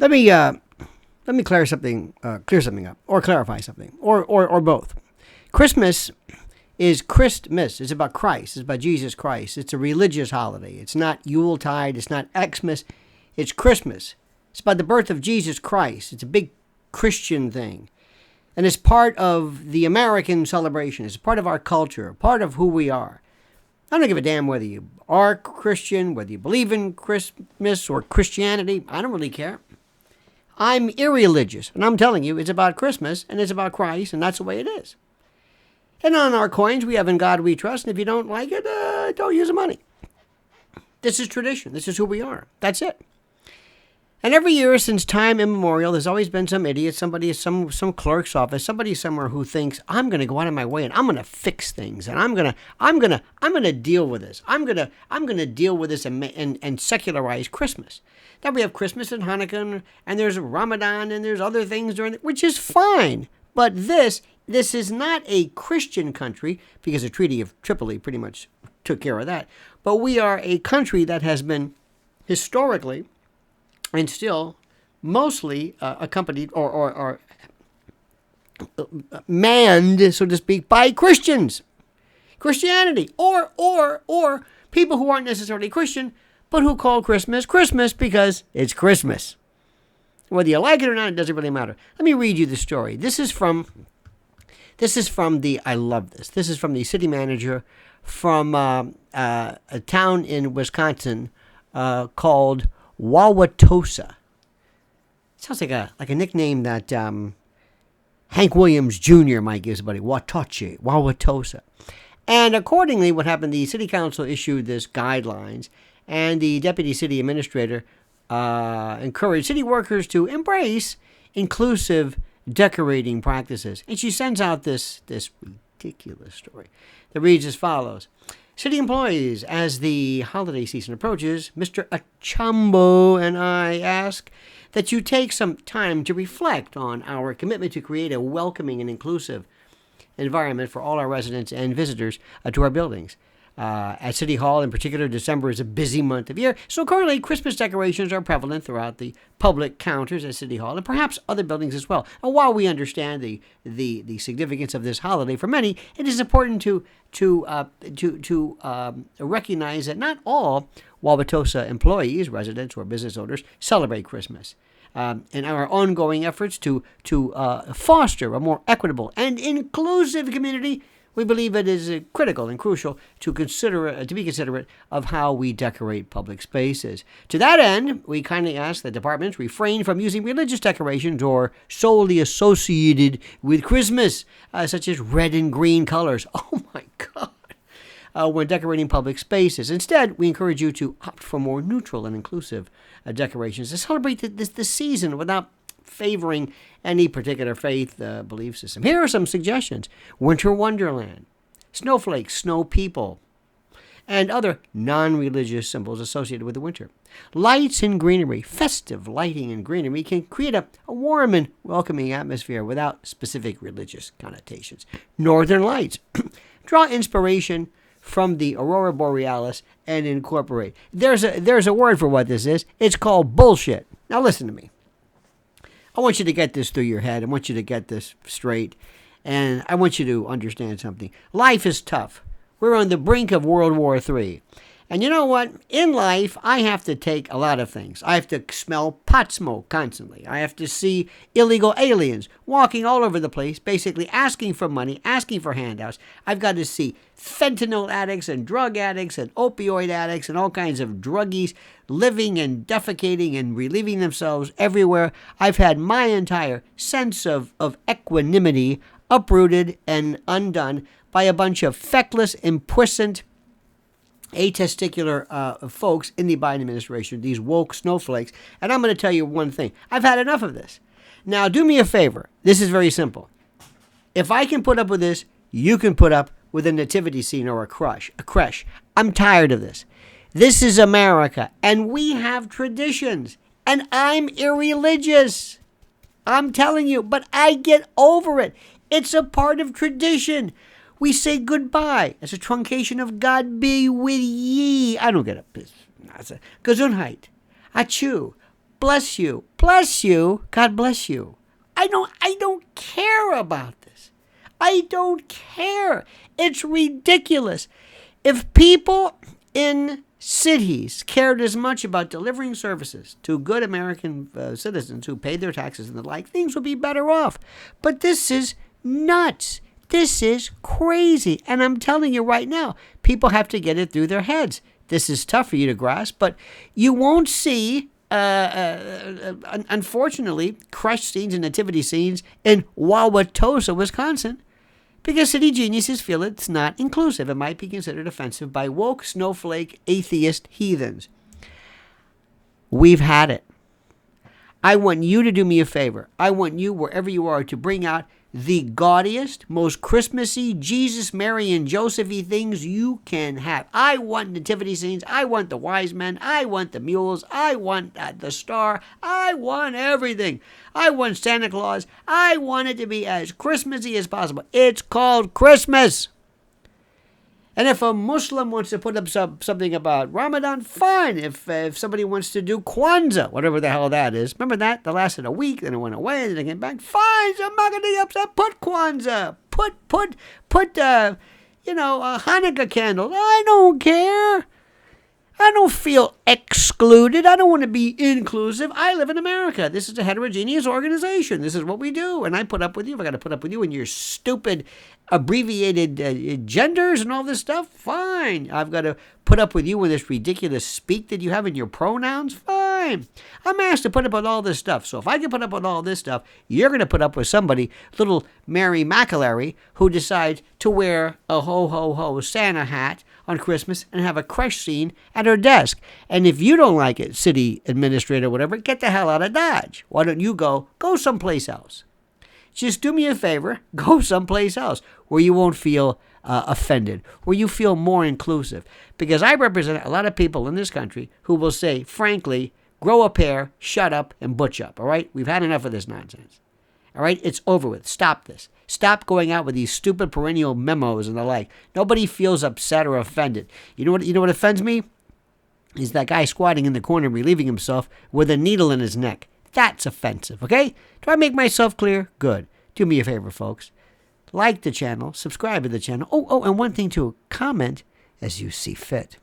Let me clear something up, or clarify something, or both. Christmas is Christmas. It's about Christ. It's about Jesus Christ. It's a religious holiday. It's not Yuletide. It's not Xmas. It's Christmas. It's about the birth of Jesus Christ. It's a big Christian thing. And it's part of the American celebration. It's part of our culture, part of who we are. I don't give a damn whether you are Christian, whether you believe in Christmas or Christianity. I don't really care. I'm irreligious, and I'm telling you, it's about Christmas, and it's about Christ, and that's the way it is. And on our coins, we have "In God We Trust," and if you don't like it, don't use the money. This is tradition. This is who we are. That's it. And every year since time immemorial, there's always been some idiot, somebody, some clerk's office, somebody somewhere who thinks, I'm going to go out of my way and I'm going to fix things, and I'm going to deal with this. I'm going to deal with this and secularize Christmas. Now we have Christmas and Hanukkah, and there's Ramadan, and there's other things which is fine. But this is not a Christian country, because the Treaty of Tripoli pretty much took care of that. But we are a country that has been historically and still mostly accompanied or manned, so to speak, by Christians. Christianity. Or people who aren't necessarily Christian, but who call Christmas Christmas because it's Christmas. Whether you like it or not, it doesn't really matter. Let me read you the story. This is from I love this. This is from the city manager from a town in Wisconsin called Wauwatosa. Sounds like a nickname that Hank Williams Jr. might give somebody. Wauwatosa. And accordingly, what happened, the city council issued this guidelines, and the deputy city administrator encouraged city workers to embrace inclusive decorating practices. And she sends out this ridiculous story that reads as follows. City employees, as the holiday season approaches, Mr. Achambo and I ask that you take some time to reflect on our commitment to create a welcoming and inclusive environment for all our residents and visitors to our buildings. At City Hall, in particular, December is a busy month of year, so currently Christmas decorations are prevalent throughout the public counters at City Hall and perhaps other buildings as well. And while we understand the significance of this holiday for many, it is important to recognize that not all Wauwatosa employees, residents, or business owners celebrate Christmas. In our ongoing efforts to foster a more equitable and inclusive community, we believe it is critical and crucial to be considerate of how we decorate public spaces. To that end, we kindly ask that departments refrain from using religious decorations or solely associated with Christmas, such as red and green colors. Oh my God! When decorating public spaces. Instead, we encourage you to opt for more neutral and inclusive decorations to celebrate the season without favoring any particular faith belief system. Here are some suggestions. Winter Wonderland, Snowflake, Snow People, and other non-religious symbols associated with the winter. Lights and greenery, festive lighting and greenery can create a warm and welcoming atmosphere without specific religious connotations. Northern Lights, draw inspiration from the Aurora Borealis and incorporate. There's a word for what this is. It's called bullshit. Now listen to me. I want you to get this through your head. I want you to get this straight. And I want you to understand something. Life is tough. We're on the brink of World War III. And you know what? In life, I have to take a lot of things. I have to smell pot smoke constantly. I have to see illegal aliens walking all over the place, basically asking for money, asking for handouts. I've got to see fentanyl addicts and drug addicts and opioid addicts and all kinds of druggies living and defecating and relieving themselves everywhere. I've had my entire sense of equanimity uprooted and undone by a bunch of feckless, impuissant, atesticular folks in the Biden administration, these woke snowflakes. And I'm going to tell you one thing. I've had enough of this. Now, do me a favor. This is very simple. If I can put up with this, you can put up with a nativity scene or a creche. I'm tired of this. This is America, and we have traditions. And I'm irreligious. I'm telling you, but I get over it. It's a part of tradition. We say goodbye as a truncation of God be with ye. I don't get it. Gesundheit. Achoo. bless you. Bless you. God bless you. I don't care about this. I don't care. It's ridiculous. If people in cities cared as much about delivering services to good American citizens who paid their taxes and the like, things would be better off. But this is nuts. This is crazy. And I'm telling you right now, people have to get it through their heads. This is tough for you to grasp, but you won't see, unfortunately, crush scenes and nativity scenes in Wauwatosa, Wisconsin, because city geniuses feel it's not inclusive. It might be considered offensive by woke, snowflake, atheist heathens. We've had it. I want you to do me a favor. I want you, wherever you are, to bring out the gaudiest, most Christmassy, Jesus, Mary, and Joseph-y things you can have. I want nativity scenes. I want the wise men. I want the mules. I want the star. I want everything. I want Santa Claus. I want it to be as Christmassy as possible. It's called Christmas. And if a Muslim wants to put up something about Ramadan, fine. If somebody wants to do Kwanzaa, whatever the hell that is, remember that? That lasted a week, then it went away, then it came back. Fine, so I'm not going to be upset. Put Kwanzaa. Put a Hanukkah candle. I don't care. I don't feel excluded. I don't want to be inclusive. I live in America. This is a heterogeneous organization. This is what we do. And I put up with you. If I got to put up with you and your stupid abbreviated genders and all this stuff, fine. I've got to put up with you with this ridiculous speak that you have in your pronouns, fine. I'm asked to put up with all this stuff. So if I can put up with all this stuff, you're going to put up with somebody, little Mary McAlery, who decides to wear a ho-ho-ho Santa hat on Christmas and have a crush scene at her desk. And if you don't like it, city administrator, whatever, get the hell out of Dodge. Why don't you go someplace else? Just do me a favor, go someplace else where you won't feel offended, where you feel more inclusive. Because I represent a lot of people in this country who will say, frankly, grow a pair, shut up, and butch up, all right? We've had enough of this nonsense. All right? It's over with. Stop this. Stop going out with these stupid perennial memos and the like. Nobody feels upset or offended. You know what offends me? Is that guy squatting in the corner relieving himself with a needle in his neck. That's offensive, okay? Do I make myself clear? Good. Do me a favor, folks. Like the channel, subscribe to the channel. Oh, and one thing too, comment as you see fit.